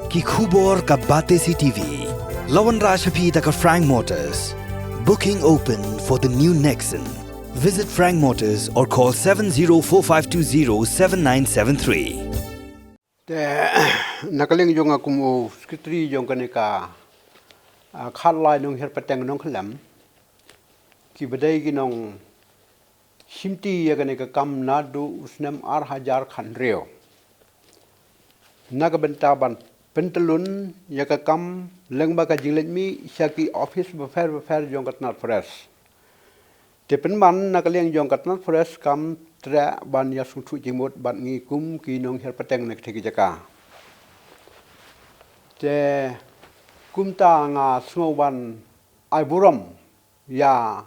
Ki khubor ka Bate CTV. Lawan Rashapi taka Frank Motors. Booking open for the new Nexon. Visit Frank Motors or call 7045207973. Nakaling yung akumu skitri yung kanika khalai nung herpateng nung khalam ki badai ginong simti ya kanika kam nadu usnam hajar khandreo nagabentaban pentelun ya kam lengba ka jinglet mi syaki office befer yung katnat fresh tepen man nakaling yung katnat fresh kam tra ban ya sutu jimut ban ngi kum ki nong herpateng nek theki jaka te kumta nga sngoban ai buram ya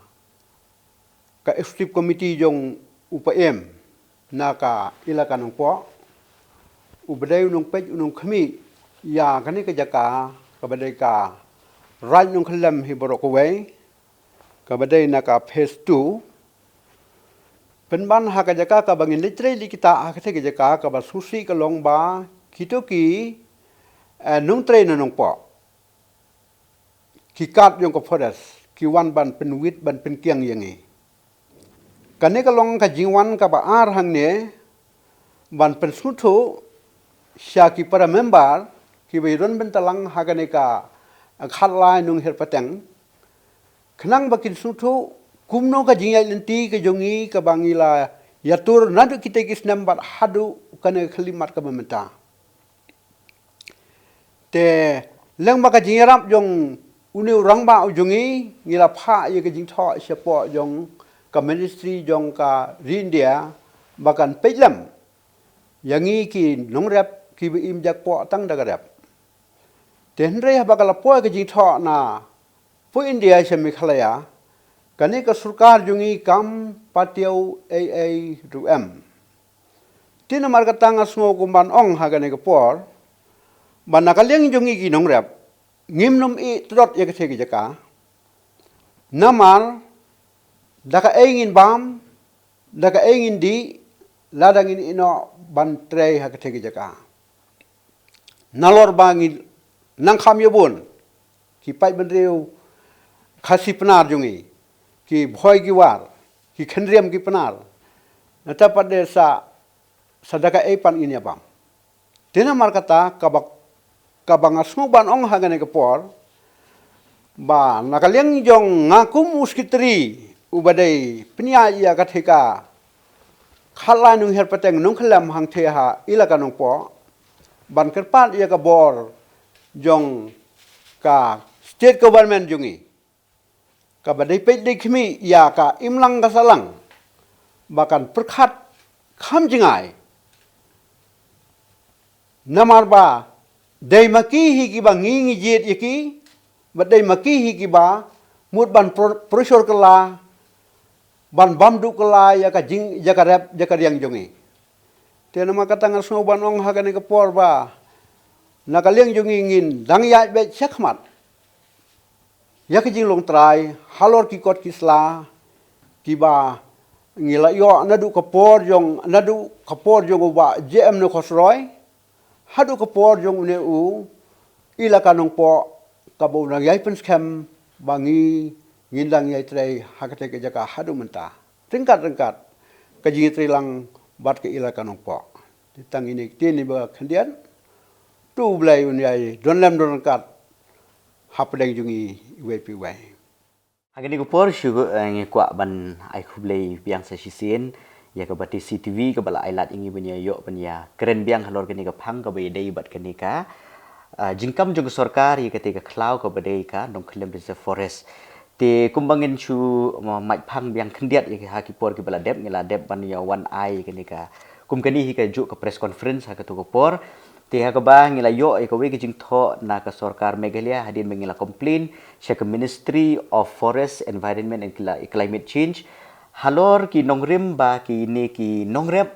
ka executive committee yung UPM na ka ilakan ng po ubday nung pej nung kami ya kani ka jaka kabaday ka right nung khalam hiboro ko way kabaday na ka phase 2 penban ha ka jaka ka bangin literally kita ha ka jaka ka ba susi ka long ba kitoki nung train na nung po kikat yung ka forest kiwan ban penwit ban penkiang yangi kani ka long ka jingwan ka ba ar hang ne ban pensuto siya ki para member ki bayron bentalang hagane ka khalai nung herpateng khnang bakin suto kumno ka jingyai lenti ka jongi ka bangila yatur nadu kita kis nambar hadu kane khalimat ka mementa te leng maka jingrap jong uni urang ba ujongi ngila pha ye ka jing tho sepo jong ka ministry jong ka rindia bakan pejlam yangi ki nongrap ki im jak po tang dagarap ten re bakala po ka jing tho na po india semi khalaya kani ka surkar jongi kam patiau rum tin marga tanga sngo kumban ong hagane ka por banakaling jongi ki nongrap ngimnum i trot ya ke jaka namar daka engin bam daka engin di ladangin ino bantre ha ke jaka nalor bangi nang kham yobun ki pai benreu khasi penar jongi ki bhoi ki war ki khendriam ki penar nata pade sa sadaka e pan ini bam tena mar kata kabang asmuban ong hagane ke por ba nakaliang jong ngakum muskitri ubadai pnia ya katheka khala nung herpateng nung khalam hang the ha ilaka nung po ban kerpat ya ka bor jong ka state government jungi ka badai pe dikhmi ya ka imlang ka salang bakan perkhat kham jingai namar ba dai maki hi ki ba ngi jet yaki badai maki hi ki ba mut ban pressure kala ban bamdu kala ya ka jing jakarap jakariang jongi tena makatanga sno ban ong hagane ka por ba nakaliang jongi ngin dang ya be chakmat ya ka jing long trai halor ki kot kisla ki ba ngila yo nadu ka por jong ba jm no khosroi hadu ka por jong ne u ilaka nong po kabo nang yai pen scam bangi ngindang yai trai hakate ke jaka hadu menta ringkat ka jingi trai lang bat ke ilaka nong po tang ini tini ba khandian tu blai un yai don kat hapdeng jungi wepi wai agani ko por shugo ngi kwa ban ai khublei biang sa shisien ya ka bati CTV ka bala ailat ingi banya yo banya keren biang halor kani ka phang ka bai dei bat kani ka jingkam jung sarkar ya ketika klau ka badai ka dong khlem reserve forest te kumbangin chu mai phang biang khandiat ya ha ki por ki bala dep ngila dep ban ya one eye kani ka kum kani hi ka ju ka press conference ha ka to ko por te ha ka ba ngila yo ka we ki jing tho na ka sarkar Meghalaya hadin mengila complain sha ka Ministry of Forest Environment and Climate Change halor ki nongrim ba ki ne ki nongrep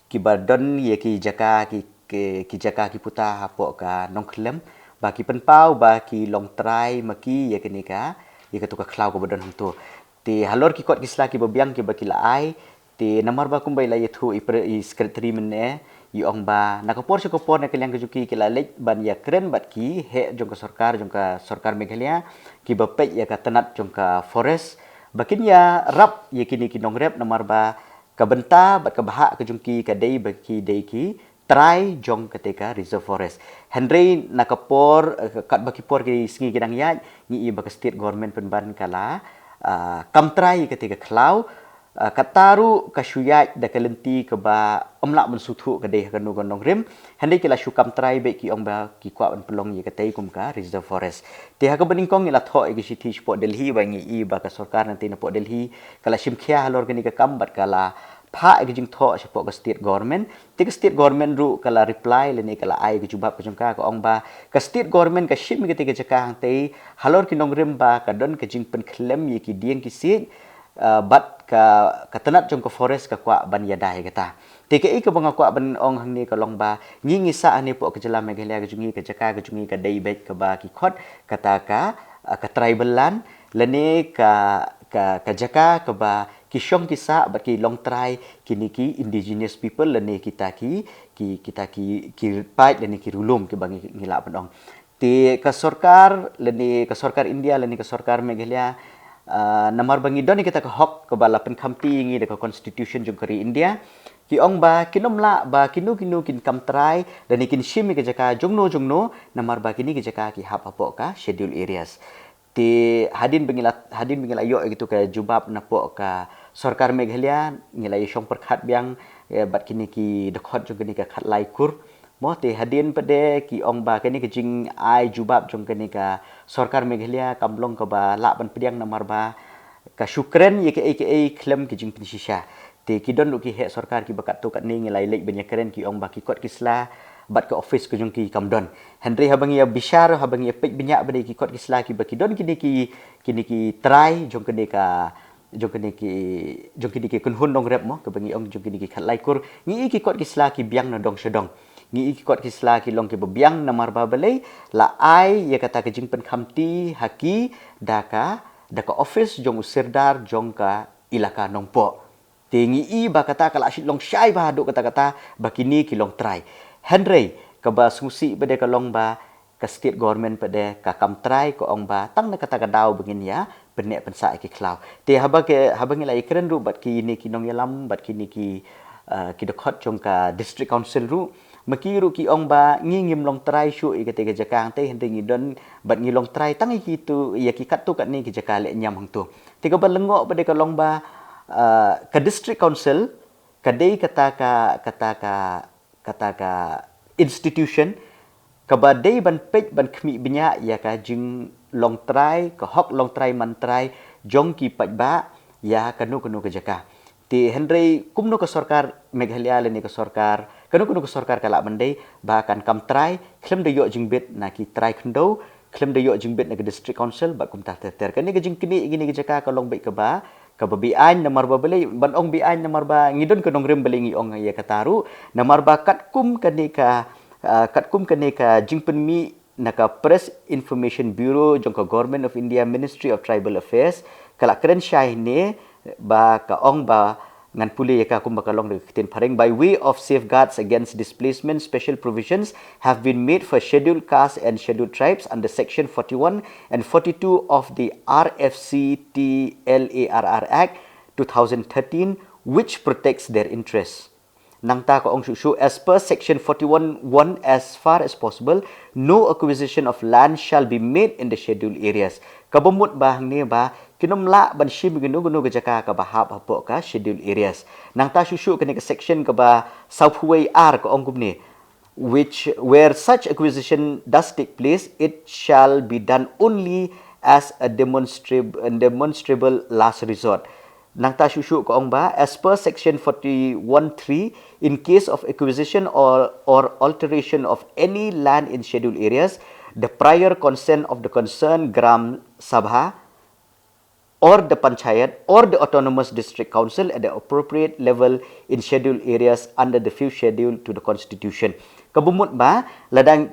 ki badon ye ki jaka ki jaka ki puta hapo ka nongklem ba ki penpau ba ki long trai maki ye kini ka ye ka tu ka khlau ko badon hang tu te halor ki kot kisla ki babiang ki ba ki la ai te namar ba kumbai la ye thu i secretary mene yong ba nakapor sa kopor na kaliang kajuki kilalit ban ya keren bat ki he jong ka sarkar Meghalaya ki bapet ya ka tanat jong ka forest bakin ya rap ya kini kinong rep namar ba kabenta bat kabahak kejungki kadai baki dai ki try jong ketika reserve forest Henry nakapor kat baki por ki singi kidang ya ni ba ka state government penban kala kam try ketika klau kataru kasuyat da kalenti ke ba omlak mensuthu ke deh kanu gondong rim handai kila syukam try be ki ong ba ki kwa ban pelong ye katai kum ka reserve forest te ha ka beningkong ila tho gi city sport Delhi ba ngi I ba ka sarkar nanti na po Delhi kala simkhia halor gani ka kambat kala pha gi jing tho support ka state government te ka state government ru kala reply le ni kala ai gi jubab ka jongka ka ong ba ka state government ka ship mi ke te jaka hang te halor ki nong rim ba ka don ka jing pen klem ye ki dieng ki sit bat ka tanat jong ka forest ka kwa ban yadai kata TKI ka banga kwa ban ong hang ni ka long ba ngi sa ani po ka jela Meghalaya ka jungi ka jaka ka jungi ka dai bet ka ba ki khot kata ka tribal land lene ka jaka ka ba ki shong ki sa bat ki long try kini ki indigenous people lene kita ki pai lene ki rulum ki bangi ngila ban ong ti ka sarkar India lene ka sarkar Meghalaya namar bangi doni kita ke hok ke bala penkampi ngi de constitution jong kari India ki ong ba kinomla ba kinu kin kam try dan ikin shimi ke jaka jongno namar ba kini ke jaka ki hap apo ka schedule areas ti hadin bengila yo gitu ke jubab napo ka sarkar Meghalaya ngila yong perkhat biang bat kini ki dekhot jong kini ka khat laikur mo te hadin pade ki ong ba kani ke jing ai jubab jong kani ka sarkar Meghalaya kamlong ka ba la ban pediang namar ba ka syukren ye ke klem ke jing pinsisha te ki don lu ki he sarkar ki bakat tu kat ni ngilai lek banyak keren ki ong ba ki kot kisla bat ke office ke jong ki kamdon Henry habangi ya bishar habangi ya pek banyak bade ki kot kisla ki ba ki don kini ki try jong kani ka jong kini ki kunhun dong rep mo ke bangi ong jong kini ki khalai kur ngi ki kot kisla ki biang na dong sedong ngi ikot kisla ki long ke bebiang namar babale la ai ya kata ke jingpen khamti haki daka office jong usirdar jong ka ilaka nongpo tingi I ba kata kala asyik long syai ba duk kata bakini ki long try Henry ka ba susi bade ka long ba ka state government pade ka kam try ko ong ba tang na kata ka daw begin ya benek pensa ki klau te habang la ikren ru bat ki ni ki nong yalam bat ki ni ki dekhot jong ka district council ru makiru ki ong ba ngingim long try shu I ketika jakang te hende ngidon bat ngi long try tang ki tu ya ki kat tu kat ni ki jakale nyam hang tu tiga ba lengok pada ka long ba ka district council kadai kata ka institution ka ba dei ban pej ban khmi bnya ya ka jing long try ka hok long try man try jong ki paj ba ya kanu ka jaka ti Henry kumno ka sarkar Meghalaya le ni ka sarkar kanu ka sarkar kala mandai bahkan kam try klem de yo jingbet na ki try khndo klem de yo jingbet na ka district council ba kum ta ter kan ni ka jing kini gini ka jaka ka long bai ka ba ka babi an namar ba bele ban ong bi an namar ba ngidon ka nong rem bele ngi ong ya kataru namar ba kat kum ka jingpen mi naka Press Information Bureau jong ka Government of India Ministry of Tribal Affairs kala keren syai ne ba ka ong ba ngan puli ya ka kum bakalong de kitin pareng by way of safeguards against displacement special provisions have been made for scheduled castes and scheduled tribes under section 41 and 42 of the RFCTLARR Act 2013 which protects their interests nang ta ko ong shushu as per section 41(1) as far as possible no acquisition of land shall be made in the scheduled areas kabumut bahang ni ba kinomla ban shim ginu ka jaka ka bahap hapo ka scheduled areas nang ta shushu ka section ka ba Southway R ko ong gumni which where such acquisition does take place it shall be done only as a demonstrable last resort nang ta shushu ko ong ba as per section 41(3) in case of acquisition or alteration of any land in scheduled areas the prior consent of the concerned gram sabha or the panchayat or the autonomous district council at the appropriate level in scheduled areas under the fifth schedule to the constitution kabumut ba ladang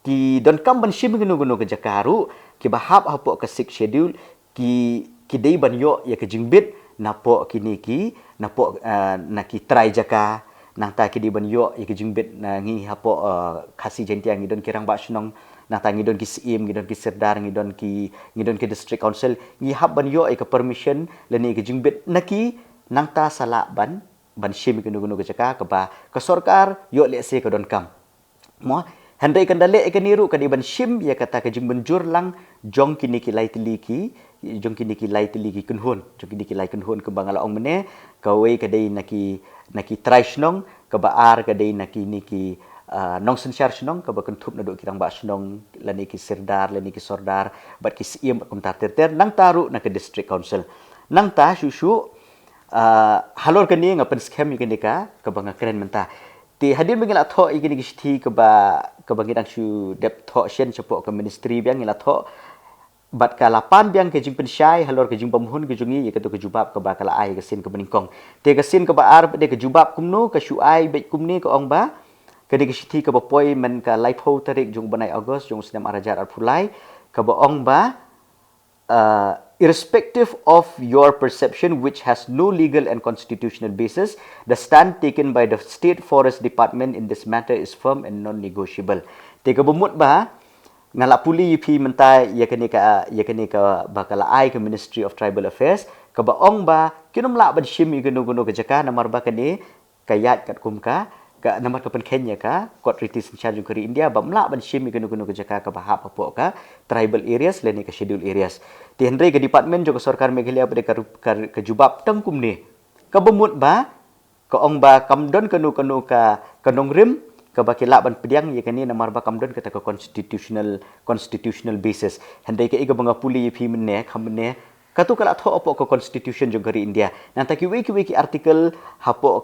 ki don kam ban shim gunu ke jakaru ki bahap hapo ka sixth schedule ki dei ban yo ya ke jingbit napo kini ki napo na ki try jaka nang ta ki di ban yo i ke jingbit na ngi hapo khasi jentiang ngidon kirang ba snong nang ta ngidon ki sim ngidon ki serdar ngidon ki district council ngi hab ban yo i ke permission leni ke jingbit naki nang ta sala ban shim ke nugu ke jaka ke ba ke sorkar yo le se ke don kam mo handai kan dale ke niru ke di ban shim ya kata ke jing benjur lang jong kini ki lai tiliki jong kini ki lai tiliki kunhun jong kini ki lai kunhun ke bangala ong mene kawe ke dei naki trai snong ke baar ke dei naki niki nong sensyar snong ke bakan thup na do kirang ba snong lani ki sirdar lani ki sordar bat ki sim kum tar ter nang taru na ke district council nang ta shushu halor ke ni ngapen scam ke nika ke banga keren menta ti hadir bangila tho igini ki sthi ke bangidang shu dep tho shen chapo ke ministry biang ila tho bat ka lapan biang ke jing pensyai halor ke jing pemhun ke jungi ye ke tu ke jubab ke ba kala ai ke sin ke beningkong te ke sin ke ba ar de ke jubab kumnu ke shuai be kumni ke ong ba ke de ke sthi ke ba poi men ka laipo tarik jung banai Ogos jung sedam arajar ar pulai ke ba ong ba irrespective of your perception, which has no legal and constitutional basis, the stand taken by the State Forest Department in this matter is firm and non-negotiable. Teka bumut ba ngala puli pi mentai ya kene ka bakala ai ke Ministry of Tribal Affairs ka baong ba kinum la ban shim yu gunu ke jaka namar ba kene kayat kat kumka ka namar ka pen Kenya ka kot ritis charge kuri India bamla ban shim yu gunu ke jaka ka bahap apo ka tribal areas leni ka schedule areas ti hendrai ke department jo ka sarkar Meghalaya pada ka jubab tangkum ni ka bumut ba ka ong ba kamdon kanu ka kanongrim ka bakila ban pediang ye kani namar ba kamdon kata ka constitutional basis hendai ke iga banga puli phi menne khamne katu kala tho opo ka constitution jo kari India nanta ki wiki article hapo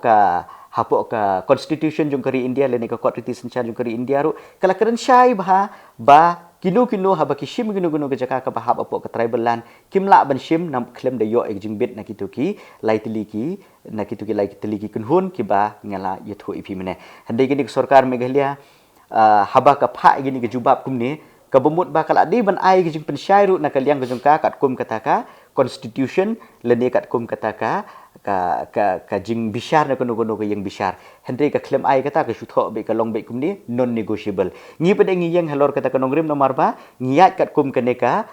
ka constitution jong kari India leni ka court ritis jong kari India ru kala keren syai ba kinu ha ba kishim gunu ke jaka ka bahab apo ka tribal land kimla ban shim nam claim de yo ek jingbit na kituki lai tiliki kunhun ki ba ngala yetho ipi mene handai gini sarkar Meghalaya haba ka pha gini ke jubab kumni ka bumut ba kala di ban ai jing pensyai ru na kaliang ke jongka kat kum kataka constitution leni kat kum kataka ka jing bishar na kono ke yang bishar hendai ka claim ai kata ka shutho be ka long be kumni non negotiable ngi pada ngi yang halor kata ka nongrim nomar ba ngiat kat kum kaneka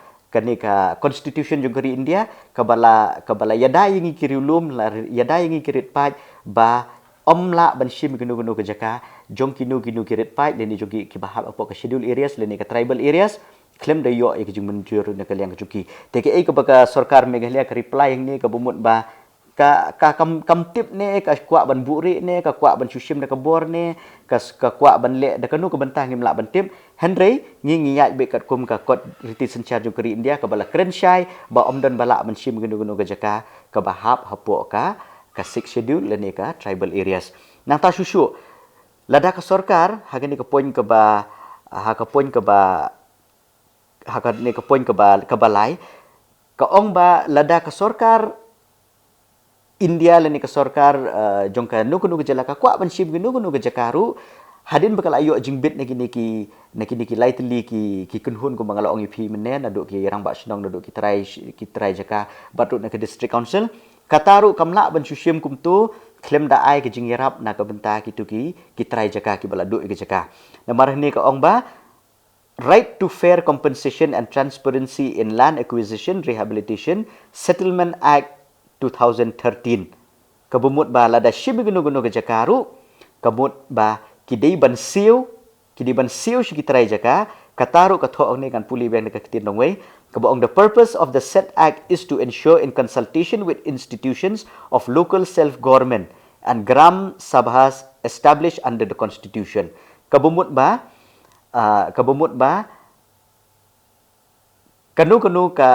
constitution jong kari India kabala yada yang kirilum yada yang kirit paj ba omla ban shim gunu ke jaka jong kinu kirit paj leni jogi ki bahab apo ka schedule areas leni ka tribal areas claim da yo ek jing menjur na kaliang juki teke ka baka sarkar Meghalaya ka reply yang ni ka bumut ba ka kam tip ne ka kwa ban buri ne ka kwa ban sushim da ka bor ne ka kwa ban le da kanu ka bentang ngim la ban tip hendrai ngi ngiyat be kat kum ka kot ritis charge kari India ka bala kren syai ba omdan bala ban shim gunu ka jaka ka bahap hapo ka six schedule leni ka tribal areas nang ta shushu lada ka sarkar hagani ka poin ka ba balai ka ong ba lada ka sarkar India leni ka sarkar jongka nuku jala ka kwa ban shim gunu ke jakaru hadin bakal ayo jingbit naki lai tili ki kunhun ko mangala ong ipi menen aduk ki rang ba snong aduk ki trai jaka batut na ke district council kataru kamla ban sushim kum tu claim da ai ke jingyarap na ka benta ki trai jaka ki bala duk ke jaka namar ni ka ong ba right to fair compensation and transparency in land acquisition rehabilitation settlement act 2013 kabumut ba lada shim gunu ke jakaru kabut ba kidei ban siu shi kitrai jaka kataru ka tho ne kan puli bang ka kitin dongwei kabong the purpose of the said act is to ensure in consultation with institutions of local self government and gram sabhas established under the constitution kabumut ba kanu ka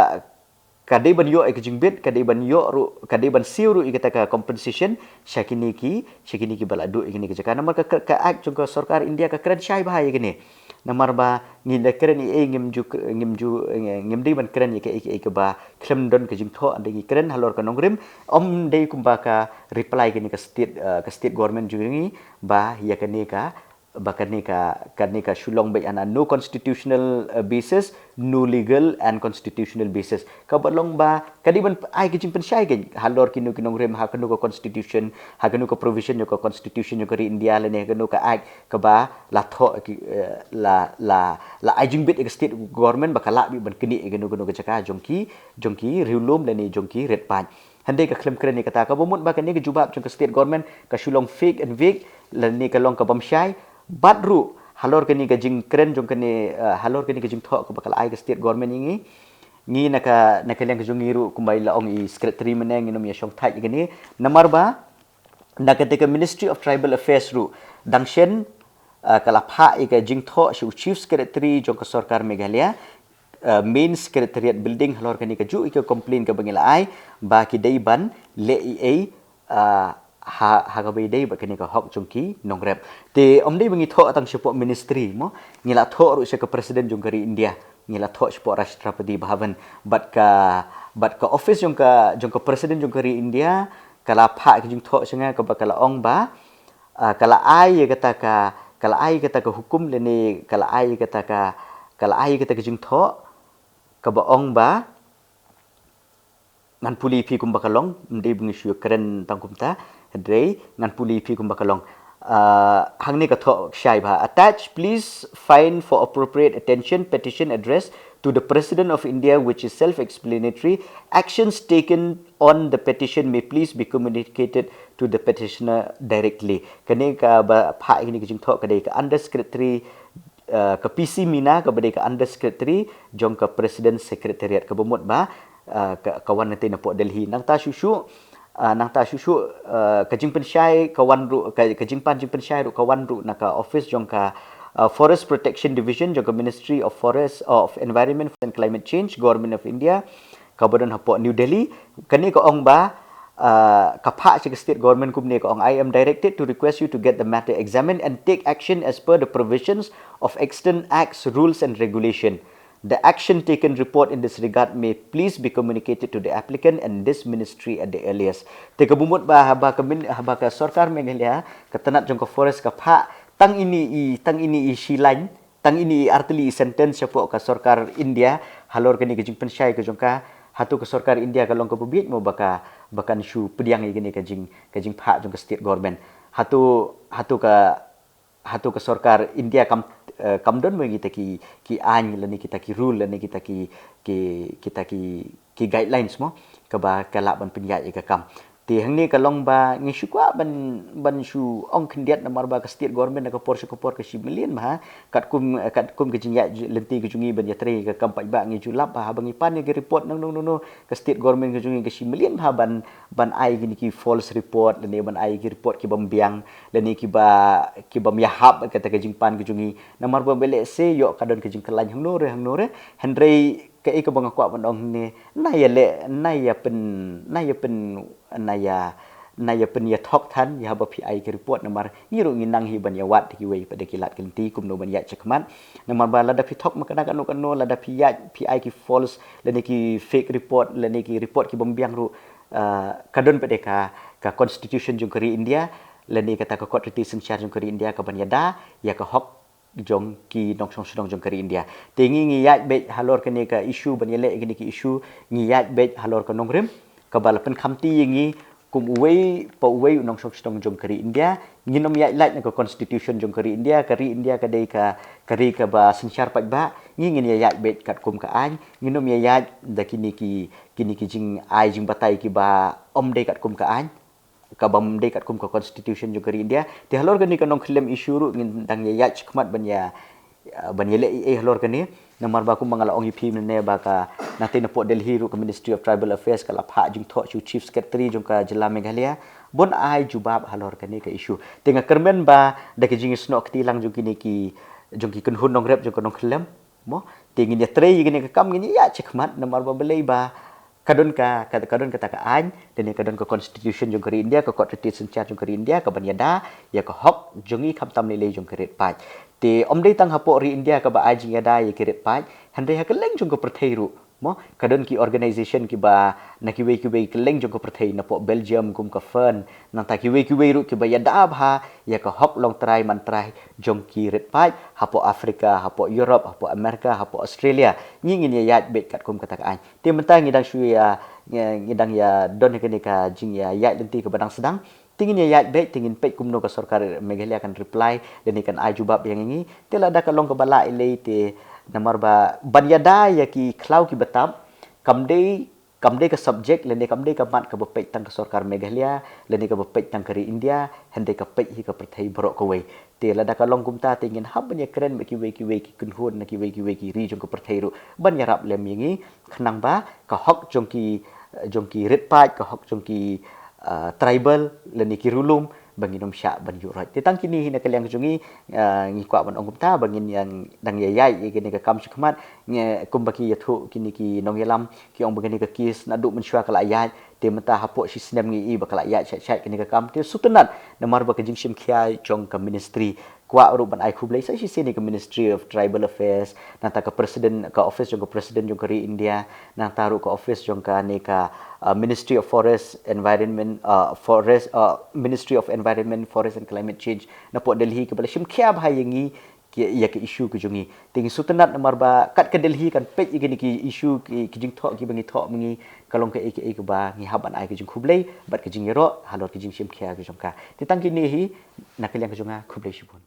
kadai ban yo ek jingbit kadai ban siu ru ikata ka compensation syakini ki bala du ikini ke jaka namar ka act jong sarkar India ka keren syai bahai gini namar ba nginda keren ngimdi ban keren ke ba klem don ke jing tho ande keren halor ka nongrim om dei kumba ka reply gini ka state government jungi ba ya kani ka bahkan ni ka shulong bai ana no constitutional basis, no legal and constitutional basis. Ka balong ba kadiban ai kijing pensyai gen halor kinu kinong rem ha kanu ka constitution, ha kanu ka provision yo ka constitution yo ka India le ne kanu ka act ka ba la tho la ajing bit ek state government bakala bi ban kini kanu ka jaka jongki riulum le ni jongki red pan. Handai ka klaim keren ni kata ka bomut ba kan ni ka jubab jong ka state government ka shulong fake and vague le ni ka long ka bamsyai badru halor kini ka jing keren jong kini halor kini ka jing thok ko bakal ai ka state government ngi naka liang ka jong ngiru kumbai la ong i secretary meneng inom ya shong thai gini namar ba nakate ka Ministry of Tribal Affairs ru dangshen kala pha i ka jing thok shu chief secretary jong ka sarkar Meghalaya main secretariat building halor kini ka ju i ka complain ka bangila ai ba ki dei ban le i ha ga bai dei ba kini ka hok jongki nongrep te om dei bangi tho atang support ministry mo ngila tho ru se ka president jong kari India ngila tho support rashtrapati bhavan bat ka office jong ka president jong kari India kala pha ki jong tho senga ka bakala ong ba kala ai kata ka hukum le ni kala ai kata ka jong tho ka ba ong ba ngan puli pi kum bakalong mdei bungi shu keren tangkum ta dre ngan puli pi kum bakalong hang ni ka tho shai ba attach please find for appropriate attention petition address to the President of India which is self-explanatory. Actions taken on the petition may please be communicated to the petitioner directly. Kani ka ba pha ini kijing tho ka dei ka under secretary ka PC Mina ka badai ka under secretary jong ka president secretariat ka bomot ba kawan nanti na po Delhi nang ta shushu kajing pensyai kawan ru kajing pensyai ru kawan ru naka office jong ka Forest Protection Division jong ka Ministry of Forest of Environment and Climate Change Government of India kabadan hapo New Delhi kani ka ong ba kapha sa state government kumni ka ong I am directed to request you to get the matter examined and take action as per the provisions of extant acts rules and regulation. The action taken report in this regard may please be communicated to the applicant and this ministry at the earliest. Teka bumut ba haba ka sarkar Meghalaya katanat jong ka forest ka pha tang ini i shilan tang ini artili sentence siya po ka sarkar India halor kani kajing pensyai ka jong ka hatu ka sarkar India ka long ka bubit mo baka shu pediang gini kajing pha jong ka state government hatu ka sarkar India kamdon mo kita ki an lani kita ki rule lani kita ki guidelines mo ka ba kalaban pinyai ka kam ti hang ni ka long ba ngi shu kwa ban shu ong khindiat na marba ka state government na ka por ka shi million ma kat kum ka jinya lenti ka jungi ban yatre ka kam pa ba ngi julap ba bangi pan ni report nang no ka state government ka jungi ka shi million ha ban ai gini ki false report lani ban ai ki report ki bambiang lani ki bam yahap kata ka jingpan ka jungi na marba bele se yo kadon ka jing kelan hang no re hendrei ka ka bang kwa bandong ni naya pen ya thok than ya ba pi ai ki report namar ngiru nginang hi ban ya wat ki wei pada kilat kelti kum no ban ya chekmat namar ba lada pi thok makana kanu lada pi ya pi ai ki false lani ki fake report lani ki report ki bombiang ru kadon pada ka constitution jong kari India lani kata ka court treaty sengsyar jong kari India ka ban ya da ya ka hok jong ki nong song jong kari India tingi ngiyat be halor kani ka issue ban yele gini ki issue ngiyat be halor ka nongrem ka balapan khamti ngi kum uwei nong song jong kari India nginom ya lat na ka constitution jong kari India ka dei ka kari ka ba sensyar pat ba ngin ya be kat kum ka an nginom ya da kini ki jing ai jing batai ki ba om dei kat kum ka an ka bam dei kat kum ka constitution jong kari India ti halor gani ka nong claim issue ru ngin dang ya chkmat ban ya le halor gani namar ba kum mangala ong ipi ne ba ka nanti na po Delhi ru ka Ministry of Tribal Affairs ka lapha jing tho chu chief secretary jong ka jila Meghalaya bon ai jubab halor gani ka issue tinga kermen ba da ki jing snok tilang jong ki kunhun nong rep jong ka nong claim mo tingin ya trei gini ka kam gini ya chkmat namar ba belai ba kadon kata ka an dan kadon ka constitution jong kari India ka court treaty sensyar jong kari India ka banyada ya ka hok jongi kham tam le jong kari pat te om dei tang hapo ri India ka ba ajing ya da ya kiri pat handai ha keleng jong ka perthei ru mo kadon ki organization ki ba na ki we keleng jong ko perthei na po Belgium kum ka fen nang ta ki we ru ki ba ya da bha ya ka hok long trai man trai jong ki ret pai ha po Afrika ha po Europe ha po Amerika ha po Australia ngin ya yat bet kat kum kata ai ti mentang ngidang shu ya ngidang ya don ke ni ka jing ya yat lenti ke badang sedang tingin ya yat bet tingin pet kum no ka sarkar Meghalaya akan reply dan ikan ai jubab yang ini tela da ka long ka bala ile te namar ba banyada ya ki klau ki batam kamde ka subject lende kamde ka mat ka bepek tang ka sarkar Meghalaya lende ka bepek tang kari India hende ka pek hi ka perthai borok ko we te la da ka long kumta tingin hab banya keren ki we ki kunhun na ki we ki ri jong ka perthai ru banya rap lem yingi khnang ba ka hok jong ki red pat ka hok jong ki tribal lende ki rulum bangin syak ban yurat tentang kini hina kalian kejungi ngikwa ban ongum ta bangin yang dang yai gini ka kam shikmat nge kumbaki yathu kini ki nong yalam ki ong bangini ka kis na du mensyua kala ayat te mata hapok si sinem ngi bakal ayat chat kini ka kam te sutenat namar ba kejing sim khia jong ka ministry kwa ru ban ai khublai sa si sini ka ministry of tribal affairs nanta ka president ka office jong ka president jong kari India nanta ru ka office jong ka ne ka Ministry of Forest Environment Ministry of Environment Forest and Climate Change na po Delhi ke bala sim khia bhai yangi ya ke issue ke jungi ting sutenat namar ba kat ke Delhi kan pet igini ki issue ki jing thok ki bangi thok mengi kalong ke ke ba ngi haban ai ke jing khublai bat ke jing yero halor ke jing sim khia ke jong ka titang kini hi nakalian ke jonga khublai shibun